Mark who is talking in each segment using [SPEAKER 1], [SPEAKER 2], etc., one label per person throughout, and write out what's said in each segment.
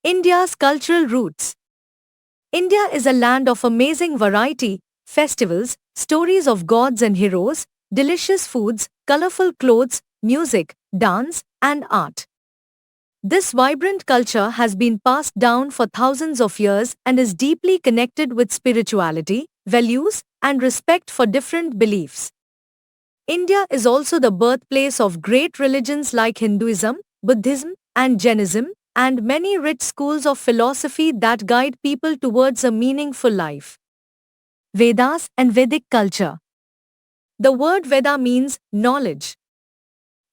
[SPEAKER 1] India's cultural roots. India is a land of amazing variety, festivals, stories of gods and heroes, delicious foods, colorful clothes, music, dance, and art. This vibrant culture has been passed down for thousands of years and is deeply connected with spirituality, values, and respect for different beliefs. India is also the birthplace of great religions like Hinduism, Buddhism, and Jainism, and many rich schools of philosophy that guide people towards a meaningful life. Vedas and Vedic culture. The word Veda means knowledge.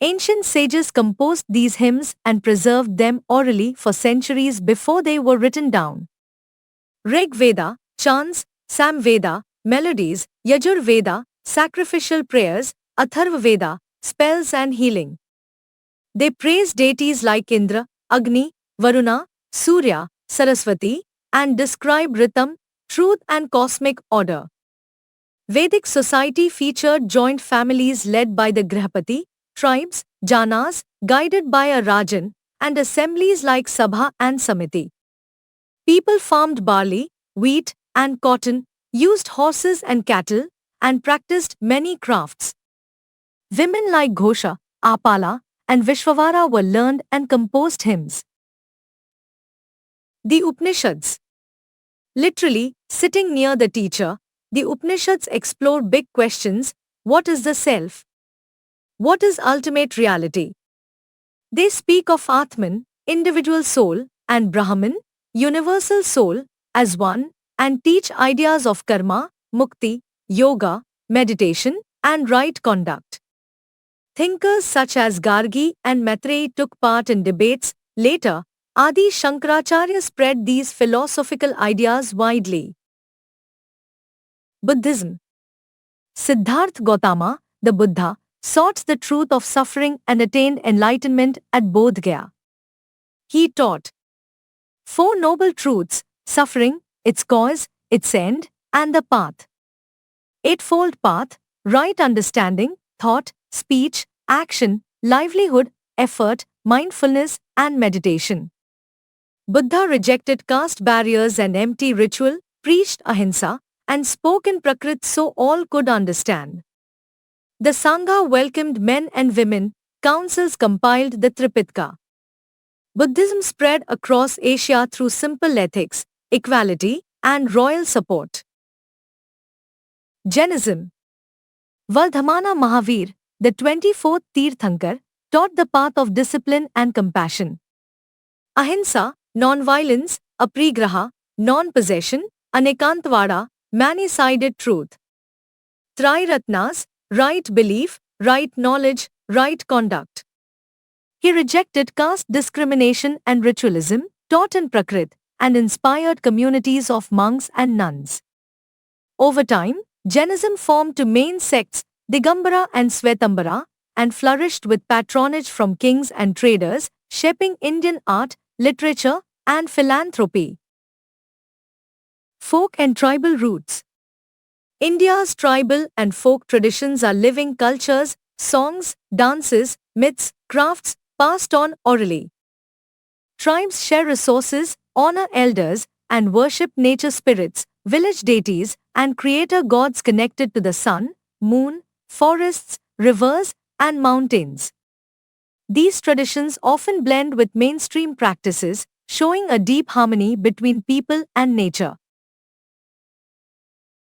[SPEAKER 1] Ancient sages composed these hymns and preserved them orally for centuries before they were written down. Rig Veda, chants, Sam Veda, melodies, Yajur Veda, sacrificial prayers, Atharva Veda, spells and healing. They praise deities like Indra, Agni, Varuna, Surya, Saraswati, and describe rhythm, truth and cosmic order. Vedic society featured joint families led by the Grihapati, tribes, janas, guided by a Rajan, and assemblies like Sabha and Samiti. People farmed barley, wheat, and cotton, used horses and cattle, and practiced many crafts. Women like Ghosha, Apala, and Vishwavara were learned and composed hymns. The Upanishads. Literally, sitting near the teacher, the Upanishads explore big questions: what is the self? What is ultimate reality? They speak of Atman, individual soul, and Brahman, universal soul, as one, and teach ideas of karma, mukti, yoga, meditation, and right conduct. Thinkers such as Gargi and Maitreyi took part in debates. Later, Adi Shankaracharya spread these philosophical ideas widely. Buddhism. Siddhartha Gautama, the Buddha, sought the truth of suffering and attained enlightenment at Bodh Gaya. He taught four noble truths: suffering, its cause, its end, and the path. Eightfold path: right understanding, thought, speech, action, livelihood, effort, mindfulness, and meditation. Buddha rejected caste barriers and empty ritual, preached ahimsa, and spoke in Prakrit so all could understand. The Sangha welcomed men and women, councils compiled the Tripitaka. Buddhism spread across Asia through simple ethics, equality, and royal support. Jainism. Vardhamana Mahavir, the 24th Tirthankar, taught the path of discipline and compassion. Ahimsa, non-violence, aparigraha, non-possession, anekantvada, many-sided truth. Triratnas, right belief, right knowledge, right conduct. He rejected caste discrimination and ritualism, taught in Prakrit, and inspired communities of monks and nuns. Over time, Jainism formed two main sects, Digambara and Svetambara, and flourished with patronage from kings and traders, shaping Indian art, literature, and philanthropy. Folk and tribal roots. India's tribal and folk traditions are living cultures, songs, dances, myths, crafts, passed on orally. Tribes share resources, honor elders, and worship nature spirits, village deities, and creator gods connected to the sun, moon, forests, rivers, and mountains. These traditions often blend with mainstream practices, showing a deep harmony between people and nature.